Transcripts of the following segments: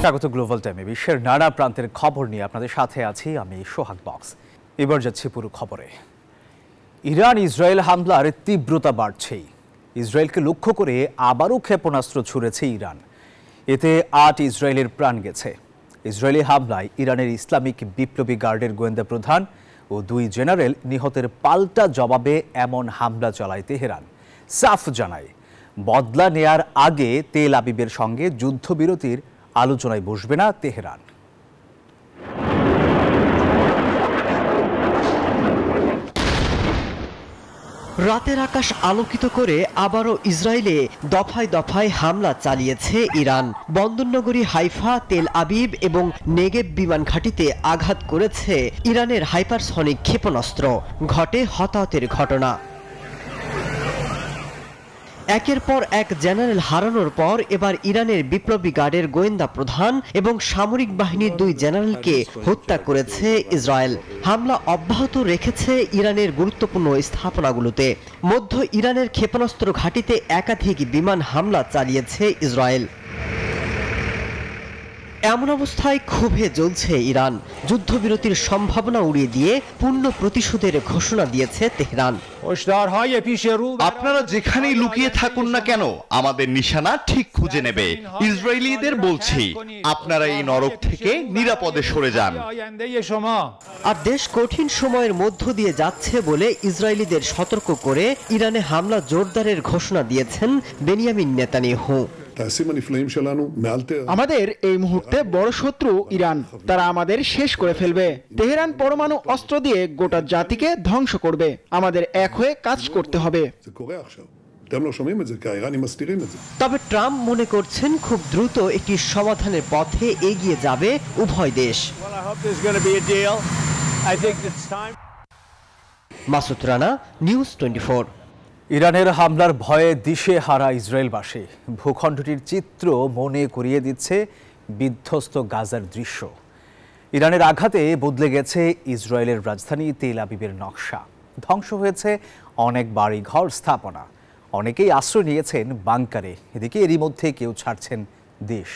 স্বাগত গ্লোবাল টাইমে। বিশ্বের নানা প্রান্তের খবর নিয়ে আপনাদের সাথে আছি আমি সোহাগ বক্স। এবার যাচ্ছি পুরো খবরে। ইরান ইসরায়েল হামলার তীব্রতা বাড়ছেই। ইসরায়েলকে লক্ষ্য করে আবারও ক্ষেপণাস্ত্র ছুড়েছে ইরান। এতে ৮ ইসরায়েলের প্রাণ গেছে। ইসরায়েলি হামলায় ইরানের ইসলামিক বিপ্লবী গার্ডের গোয়েন্দা প্রধান ও ২ জেনারেল নিহতের পাল্টা জবাবে এমন হামলা চালায় তেহরান। সাফ জানায় বদলা নেয়ার আগে তেল আবিবের সঙ্গে যুদ্ধবিরতির আলোচনায় বসবে না তেহরান। রাতের আকাশ আলোকিত করে আবারও ইসরায়েলে দফায় দফায় হামলা চালিয়েছে ইরান। বন্দরনগরী হাইফা, তেল আবিব এবং নেগেব বিমান ঘাঁটিতে আঘাত করেছে ইরানের হাইপারসনিক ক্ষেপণাস্ত্র। ঘটে হতাহতের ঘটনা। একের পর এক জেনারেল হারানোর পর এবার ইরানের বিপ্লবী গার্ডের গোয়েন্দা প্রধান এবং সামরিক বাহিনীর ২ জেনারেলকে হত্যা করেছে ইসরায়েল। হামলা অব্যাহত রেখেছে ইরানের গুরুত্বপূর্ণ স্থাপনাগুলোতে। মধ্য ইরানের ক্ষেপণাস্ত্র ঘাঁটিতে একাধিক বিমান হামলা চালিয়েছে ইসরায়েল। এমন অবস্থায় ক্ষোভে জ্বলছে ইরান। যুদ্ধবিরতির সম্ভাবনা উড়িয়ে দিয়ে পূর্ণ প্রতিশোধের ঘোষণা দিয়েছে তেহরান। আপনারা যেখানেই লুকিয়ে থাকুন না কেন আমাদের নিশানা ঠিক খুঁজে নেবে। ইসরায়েলিদের বলছি, আপনারা এই নরক থেকে নিরাপদে সরে যান। আর দেশ কঠিন সময়ের মধ্য দিয়ে যাচ্ছে বলে ইসরায়েলিদের সতর্ক করে ইরানে হামলা জোরদারের ঘোষণা দিয়েছেন বেনিয়ামিন নেতানিয়াহু। আমাদের এই মুহূর্তে বড় শত্রু ইরান। তারা আমাদের শেষ করে ফেলবে। তেহরান পরমাণু অস্ত্র দিয়ে গোটা জাতিকে ধ্বংস করবে। আমাদের এক হয়ে কাজ করতে হবে। তবে ট্রাম্প মনে করছেন খুব দ্রুত একটি সমাধানের পথে এগিয়ে যাবে উভয় দেশ। মাসুদ রানা, নিউজ 24। ইরানের হামলার ভয়ে দিশেহারা ইসরায়েলবাসী। ভূখণ্ডটির চিত্র মনে করিয়ে দিচ্ছে বিধ্বস্ত গাজার দৃশ্য। ইরানের আঘাতে বদলে গেছে ইসরায়েলের রাজধানী তেল আবিবের নকশা। ধ্বংস হয়েছে অনেক বাড়িঘর, স্থাপনা। অনেকেই আশ্রয় নিয়েছেন বাংকারে। এদিকে এরই মধ্যে কেউ ছাড়ছেন দেশ।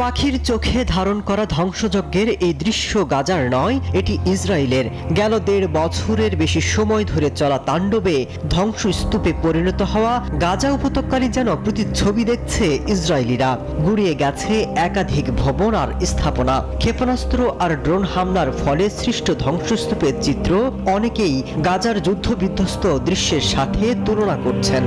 পাখির চোখে ধারণ করা ধ্বংসযজ্ঞের এই দৃশ্য গাজার নয়, এটি ইসরায়েলের। গেল ১.৫ বছরের বেশি সময় ধরে চলা তাণ্ডবে ধ্বংসস্তূপে পরিণত হওয়া গাজা উপত্যকারই যেন প্রতিচ্ছবি দেখছে ইসরায়েলিরা। গুড়িয়ে গেছে একাধিক ভবন আর স্থাপনা। ক্ষেপণাস্ত্র আর ড্রোন হামলার ফলে সৃষ্ট ধ্বংসস্তূপের চিত্র অনেকেই গাজার যুদ্ধবিধ্বস্ত দৃশ্যের সাথে তুলনা করছেন।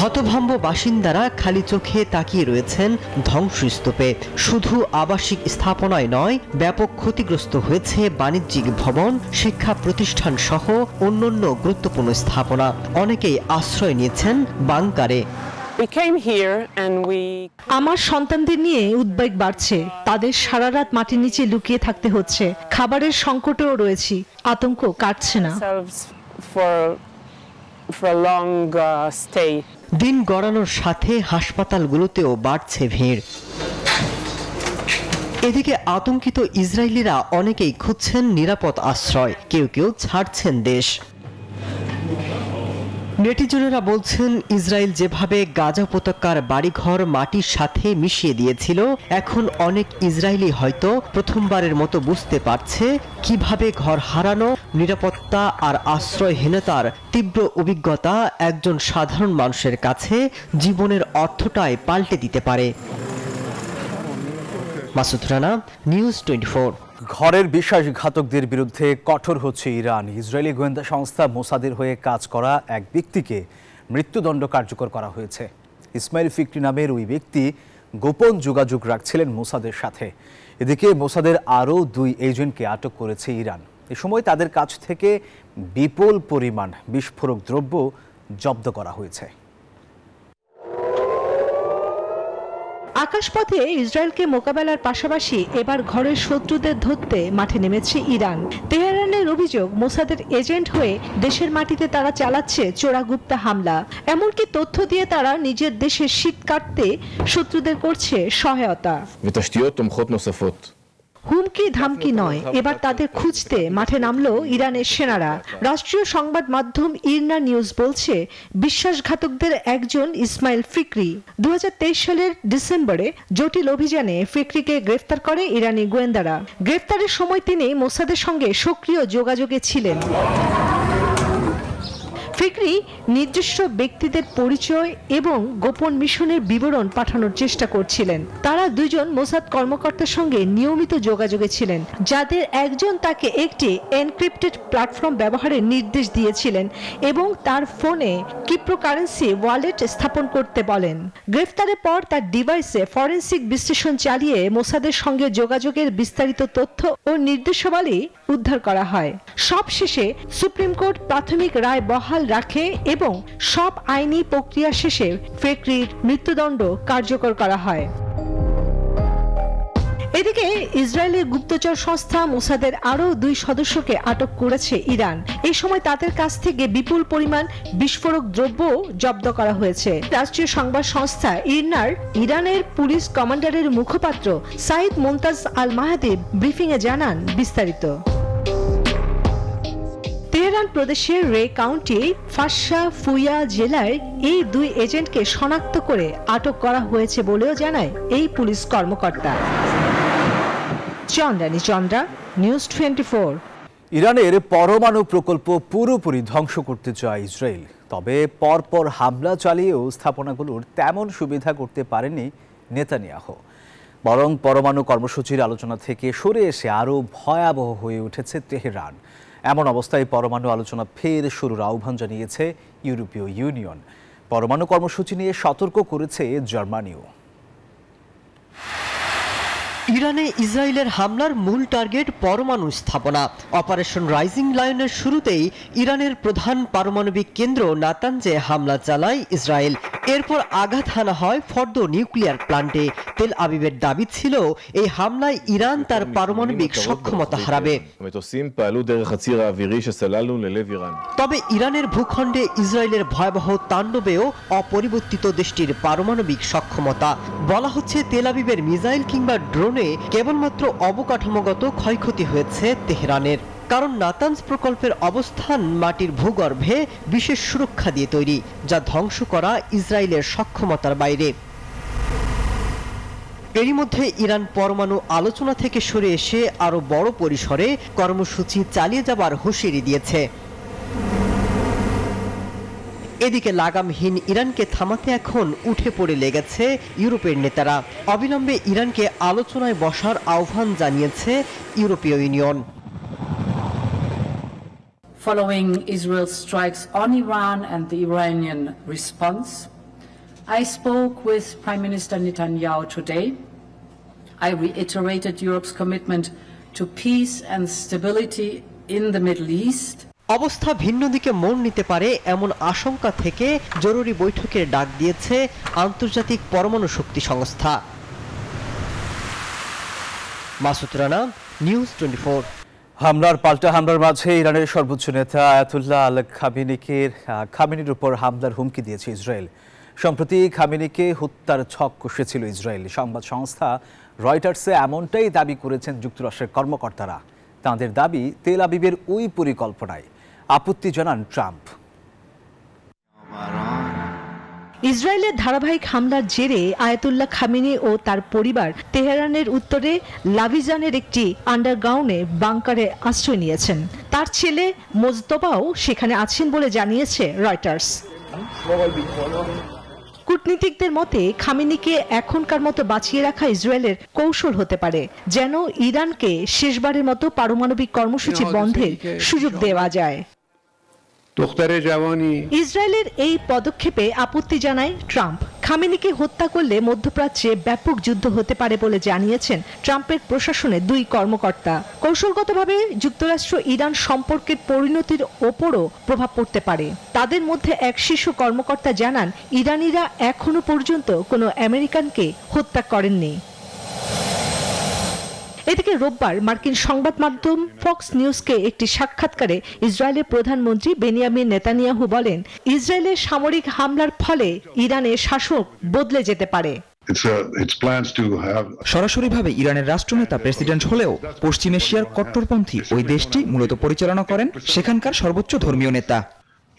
হতভম্ব বাসিন্দারা খালি চোখে তাকিয়ে রয়েছেন ধ্বংসস্তূপে। শুধু আবাসিক স্থাপনায় নয়, ব্যাপক ক্ষতিগ্রস্ত হয়েছে বাণিজ্যিক ভবন, শিক্ষা প্রতিষ্ঠান সহ অন্যান্য গুরুত্বপূর্ণ স্থাপনা। অনেকেই আশ্রয় নিয়েছেন বাংকারে। আমার সন্তানদের নিয়ে উদ্বেগ বাড়ছে। তাদের সারা রাত মাটির নিচে লুকিয়ে থাকতে হচ্ছে। খাবারের সংকটেও রয়েছি। আতঙ্ক কাটছে না। দিন গড়ানোর সাথে হাসপাতালগুলোতেও বাড়ছে ভিড়। এদিকে আতঙ্কিত ইসরায়েলিরা অনেকেই খুঁজছেন নিরাপদ আশ্রয়। কেউ কেউ ছাড়ছেন দেশ। নেটিজনেরা বলছেন, ইসরায়েল যেভাবে গাজা উপত্যকার বাড়িঘর মাটির সাথে মিশিয়ে দিয়েছিল, এখন অনেক ইসরায়েলি হয়তো প্রথমবারের মতো বুঝতে পারছে কিভাবে ঘর হারানো, নিরাপত্তা আর আশ্রয়হীনতার তীব্র অভিজ্ঞতা একজন সাধারণ মানুষের কাছে জীবনের অর্থটাই পাল্টে দিতে পারে। মাসুদ রানা, নিউজ 24। ঘরের বিশ্বাসঘাতকদের বিরুদ্ধে কঠোর হচ্ছে ইরান। ইসরায়েলি গোয়েন্দা সংস্থা মোসাদের হয়ে কাজ করা এক ব্যক্তিকে মৃত্যুদণ্ড কার্যকর করা হয়েছে। ইসমাইল ফিকরি নামের ওই ব্যক্তি গোপন যোগাযোগ রাখছিলেন মোসাদের সাথে। এদিকে মোসাদের আরও 2 এজেন্টকে আটক করেছে ইরান। এ সময় তাদের কাছ থেকে বিপুল পরিমাণ বিস্ফোরক দ্রব্য জব্দ করা হয়েছে। আকাশপথে ইসরায়েলকে মোকাবেলার পাশাপাশি এবার ঘরের শত্রুদের ধরতে মাঠে নেমেছে ইরান। তেহরানের অভিযোগ, মোসাদের এজেন্ট হয়ে দেশের মাটিতে তারা চালাচ্ছে চোরাগুপ্তা হামলা। এমনকি তথ্য দিয়ে তারা নিজের দেশের শীত কাটতে শত্রুদের করছে সহায়তা। হুমকি ধামকি নয়, এবার তাদের খুঁজতে মাঠে নামলো ইরানের সেনারা। রাষ্ট্রীয় সংবাদ মাধ্যম ইরনা নিউজ বলছে, বিশ্বাসঘাতকদের একজন ইসমাইল ফিকরি 2023 সালের ডিসেম্বরে জটিল অভিযানে ফিকরিকে গ্রেফতার করে ইরানি গোয়েন্দারা। গ্রেফতারের সময় তিনি মোসাদের সঙ্গে সক্রিয় যোগাযোগে ছিলেন। ফিকরি নির্দিষ্ট ব্যক্তিদের পরিচয় এবং গোপন মিশনের বিবরণ পাঠানোর চেষ্টা করছিলেন। তারা দুজন মোসাদ কর্মকর্তার সঙ্গে নিয়মিত যোগাযোগে ছিলেন, যাদের একজন তাকে একটি এনক্রিপ্টেড প্ল্যাটফর্ম ব্যবহারের নির্দেশ দিয়েছিলেন এবং তার ফোনে ক্রিপ্টোকারেন্সি ওয়ালেট স্থাপন করতে বলেন। গ্রেফতারের পর তার ডিভাইসে ফরেনসিক বিশ্লেষণ চালিয়ে মোসাদের সঙ্গে যোগাযোগের বিস্তারিত তথ্য ও নির্দেশাবলী উদ্ধার করা হয়। সবশেষে সুপ্রিম কোর্ট প্রাথমিক রায় বহাল রাখে এবং সব আইনি প্রক্রিয়া শেষে ফিকরির মৃত্যুদণ্ড কার্যকর করা হয়। এদিকে ইসরায়েলের গুপ্তচর সংস্থা মোসাদের আরও 2 সদস্যকে আটক করেছে ইরান। এই সময় তাদের কাছ থেকে বিপুল পরিমাণ বিস্ফোরক দ্রব্য জব্দ করা হয়েছে। রাষ্ট্রীয় সংবাদ সংস্থা ইরনার ইরানের পুলিশ কমান্ডারের মুখপাত্র সাইদ মুমতাজ আল মাহাদি ব্রিফিংয়ে জানান বিস্তারিত। তেহরান প্রদেশের রে কাউন্টি ফাশা ফুয়া জেলায় এই 2 এজেন্টকে শনাক্ত করে আটক করা হয়েছে বলেও জানায় এই পুলিশ কর্মকর্তা। চন্দ্রানী চন্দ্রা, নিউজ 24। ইরানের পরমাণু প্রকল্প পুরোপুরি ধ্বংস করতে চায় ইসরায়েল, তবে পরপর হামলা চালিয়েও স্থাপনাগুলোর তেমন সুবিধা করতে পারেনি নেতানিয়াহু। বরং পরমাণু কর্মসূচির আলোচনা থেকে সরে এসে আরও ভয়াবহ হয়ে উঠেছে তেহরান। এমন অবস্থায় পরমাণু আলোচনা ফের শুরুর আহ্বান জানিয়েছে ইউরোপীয় ইউনিয়ন। পরমাণু কর্মসূচি নিয়ে সতর্ক করেছে জার্মানিও। ইরানে ইসরায়েলের হামলার মূল টার্গেট পরমাণু স্থাপনা। অপারেশন রাইজিং লায়নের শুরুতেই ইরানের প্রধান পারমাণবিক কেন্দ্র নাতানজে হামলা চালায় ইসরায়েল। এরপর আঘাত হানা হয় ফর্দো নিউক্লিয়ার প্ল্যান্টে। তেল আবিবের দাবি ছিল এই হামলায় ইরান তার পারমাণবিক সক্ষমতা হারাবে। তবে ইরানের ভূখণ্ডে ইসরায়েলের ভয়াবহ তাণ্ডবেও অপরিবর্তিত দেশটির পারমাণবিক সক্ষমতা। বলা হচ্ছে তেল আবিবের মিসাইল কিংবা ড্রোনে কেবলমাত্র অবকাঠামোগত ক্ষয়ক্ষতি হয়েছে তেহরানের, কারণ নাতানজ প্রকল্পের অবস্থান মাটির ভূগর্ভে বিশেষ সুরক্ষা দিয়ে তৈরি, যা ধ্বংস করা ইসরায়েলের সক্ষমতার বাইরে। এরই মধ্যে ইরান পরমাণু আলোচনা থেকে সরে এসে আরো বড় পরিসরে কর্মসূচি চালিয়ে যাবার হুঁশিয়ারি দিয়েছে। এদিকে লাগামহীন ইরানকে থামাতে এখন উঠে পড়ে লেগেছে ইউরোপের নেতারা। অবিলম্বে ইরানকে আলোচনায় বসার আহ্বান জানিয়েছে ইউরোপীয় union. Following Israel's strikes on Iran and the Iranian response, I spoke with Prime Minister Netanyahu today. I reiterated Europe's commitment to peace and stability in the Middle East. অবস্থা ভিন্ন দিকে মোড় নিতে পারে এমন আশঙ্কা থেকে জরুরি বৈঠকের ডাক দিয়েছে আন্তর্জাতিক পরমাণু শক্তি সংস্থা। মাসুদ রানা, নিউজ 24। হামলার পাল্টা হামলার মাঝে ইরানের সর্বোচ্চ নেতা আয়াতুল্লাহ আল খামেনির উপর হামলার হুমকি দিয়েছে ইসরায়েল। সম্প্রতি খামেনিকে হত্যার ছক কষেছিল ইসরায়েল। সংবাদ সংস্থা রয়টার্সে এমনটাই দাবি করেছেন যুক্তরাষ্ট্রের কর্মকর্তারা। তাঁদের দাবি, তেল আবিবের ওই পরিকল্পনায় আপত্তি জানান ট্রাম্প। ইসরায়েলের ধারাবাহিক হামলার জেরে আয়াতুল্লাহ খামেনি ও তার পরিবার তেহরানের উত্তরে লাভিজানের একটি আন্ডারগ্রাউন্ডে বাংকারে আশ্রয় নিয়েছেন। তার ছেলে মোজতবাও সেখানে আছেন বলে জানিয়েছে রয়টার্স। কূটনীতিকদের মতে খামেনিকে এখনকার মতো বাঁচিয়ে রাখা ইসরায়েলের কৌশল হতে পারে, যেন ইরানকে শেষবারের মতো পারমাণবিক কর্মসূচি বন্ধের সুযোগ দেওয়া যায়। ইসরায়েলের এই পদক্ষেপে আপত্তি জানায় ট্রাম্প। খামেনিকে হত্যা করলে মধ্যপ্রাচ্যে ব্যাপক যুদ্ধ হতে পারে বলে জানিয়েছেন ট্রাম্পের প্রশাসনের 2 কর্মকর্তা। কৌশলগতভাবে যুক্তরাষ্ট্র ইরান সম্পর্কের পরিণতির ওপরও প্রভাব পড়তে পারে। তাদের মধ্যে এক শীর্ষ কর্মকর্তা জানান, ইরানিরা এখনো পর্যন্ত কোনো আমেরিকানকে হত্যা করেননি। এদিকে রোববার মার্কিন সংবাদ মাধ্যম ফক্স নিউজকে একটি সাক্ষাৎকারে ইসরায়েলের প্রধানমন্ত্রী বেনিয়ামিন নেতানিয়াহু বলেন, ইসরায়েলের সামরিক হামলার ফলে ইরানের শাসক বদলে যেতে পারে। its plans to have সরাসরিভাবে ইরানের রাষ্ট্রনেতা প্রেসিডেন্ট হলেও পশ্চিম এশিয়ার কট্টরপন্থী ওই দেশটি মূলত পরিচালনা করেন সেখানকার সর্বোচ্চ ধর্মীয় নেতা।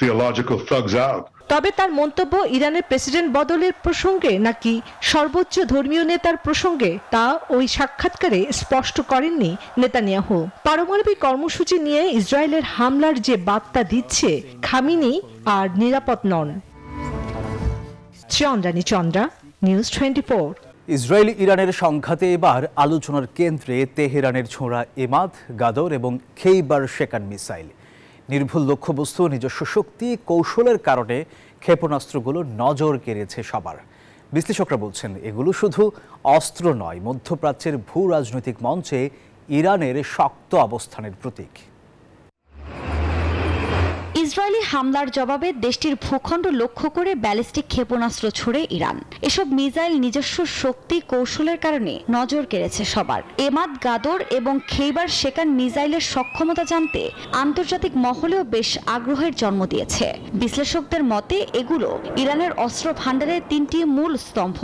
theological thugs out. তবে তার মন্তব্য ইরানের প্রেসিডেন্ট বদলের প্রসঙ্গে নাকি সর্বোচ্চ ধর্মীয় নেতার প্রসঙ্গে তা ওই সাক্ষাৎকারে স্পষ্ট করেননি নেতানিয়াহু। পারমাণবিক কর্মসূচি নিয়ে ইসরায়েলের হামলার যে বার্তা দিচ্ছে খামিনি আর নিরাপদ নন। চন্দ্রা, নিউজ 24। ইসরায়েল ইরানের সংঘাতে এবার আলোচনার কেন্দ্রে তেহরানের ছোঁড়া এমাদ, গাদর এবং খেইবার শেকান মিসাইল। নির্ভুল লক্ষ্যবস্তু, নিজস্ব শক্তি, কৌশলের কারণে ক্ষেপণাস্ত্রগুলো নজর কেড়েছে সবার। বিশ্লেষকরা বলছেন এগুলো শুধু অস্ত্র নয়, মধ্যপ্রাচ্যের ভূ রাজনৈতিক মঞ্চে ইরানের শক্ত অবস্থানের প্রতীক। ইসরায়েলি হামলার জবাবে দেশটির ভূখণ্ড লক্ষ্য করে ব্যালিস্টিক ক্ষেপণাস্ত্র ছুড়ে ইরান। এসব মিসাইল নিজস্ব শক্তি, কৌশলের কারণে নজর কেড়েছে সবার। এমাদ, গাদর এবং খেইবার শেকান মিসাইলের সক্ষমতা জানতে আন্তর্জাতিক মহলেও বেশ আগ্রহের জন্ম দিয়েছে। বিশ্লেষকদের মতে এগুলো ইরানের অস্ত্র ভাণ্ডারের 3টি মূল স্তম্ভ।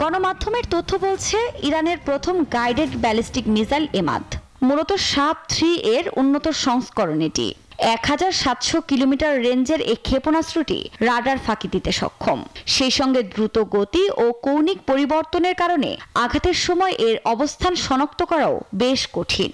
গণমাধ্যমের তথ্য বলছে ইরানের প্রথম গাইডেড ব্যালিস্টিক মিসাইল এমাদ, মূলত শাপ-3 এর উন্নত সংস্করণ। এটি 1700 কিলোমিটার রেঞ্জের এই ক্ষেপণাস্ত্রটি রাডার ফাঁকি দিতে সক্ষম। সেই সঙ্গে দ্রুত গতি ও কৌণিক পরিবর্তনের কারণে আঘাতের সময় এর অবস্থান শনাক্ত করাও বেশ কঠিন।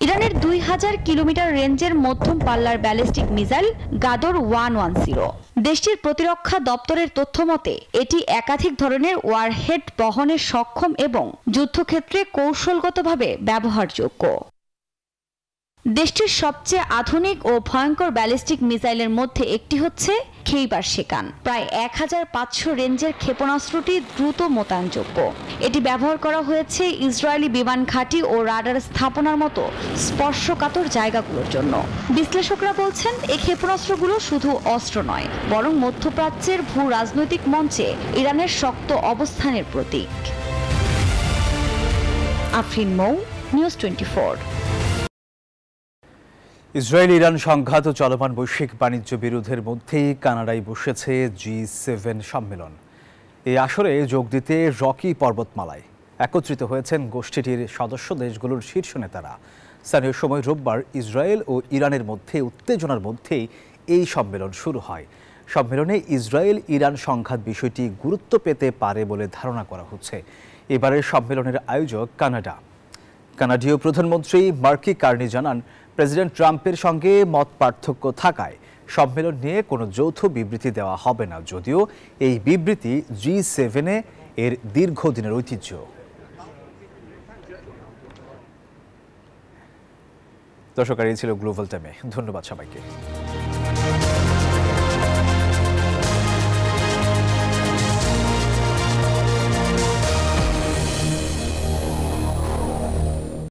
ইরানের 2000 কিলোমিটার রেঞ্জের মধ্যম পাল্লার ব্যালিস্টিক মিসাইল গাদর 110। দেশটির প্রতিরক্ষা দপ্তরের তথ্য মতে এটি একাধিক ধরনের ওয়ারহেড বহনে সক্ষম এবং যুদ্ধক্ষেত্রে কৌশলগতভাবে ব্যবহারযোগ্য। দেশটির সবচেয়ে আধুনিক ও ভয়ঙ্কর ব্যালিস্টিক মিসাইলের মধ্যে একটি হচ্ছে খেইবার শেকান। প্রায় 1500 রেঞ্জের ক্ষেপণাস্ত্রটি দ্রুত মোতায়েনযোগ্য। এটি ব্যবহার করা হয়েছে ইসরায়েলি বিমান ঘাঁটি ও রাডার স্থাপনার মতো স্পর্শকাতর জায়গাগুলোর জন্য। বিশ্লেষকরা বলছেন এই ক্ষেপণাস্ত্রগুলো শুধু অস্ত্র নয়, বরং মধ্যপ্রাচ্যের ভূ রাজনৈতিক মঞ্চে ইরানের শক্ত অবস্থানের প্রতীক। আফরিন মৌ, নিউজ 24। ইসরায়েল ইরান সংঘাত ও চলমান বৈশ্বিক বাণিজ্য বিরোধের মধ্যেই কানাডায় বসেছে G7 সম্মেলন। এই আসরে যোগ দিতে রকি পর্বতমালায় একত্রিত হয়েছেন গোষ্ঠীটির সদস্য দেশগুলোর শীর্ষ নেতারা। স্থানীয় সময় রোববার ইসরায়েল ও ইরানের মধ্যে উত্তেজনার মধ্যেই এই সম্মেলন শুরু হয়। সম্মেলনে ইসরায়েল ইরান সংঘাত বিষয়টি গুরুত্ব পেতে পারে বলে ধারণা করা হচ্ছে। এবারের সম্মেলনের আয়োজক কানাডা। কানাডীয় প্রধানমন্ত্রী মার্কি কার্নি জানান, প্রেসিডেন্ট ট্রাম্পের সঙ্গে মত পার্থক্য থাকায় সম্মেলন নিয়ে কোনো যৌথ বিবৃতি দেওয়া হবে না, যদিও এই বিবৃতি G7 এর দীর্ঘদিনের ঐতিহ্য। দর্শক, এই ছিল গ্লোবাল টাইমে। ধন্যবাদ সবাইকে।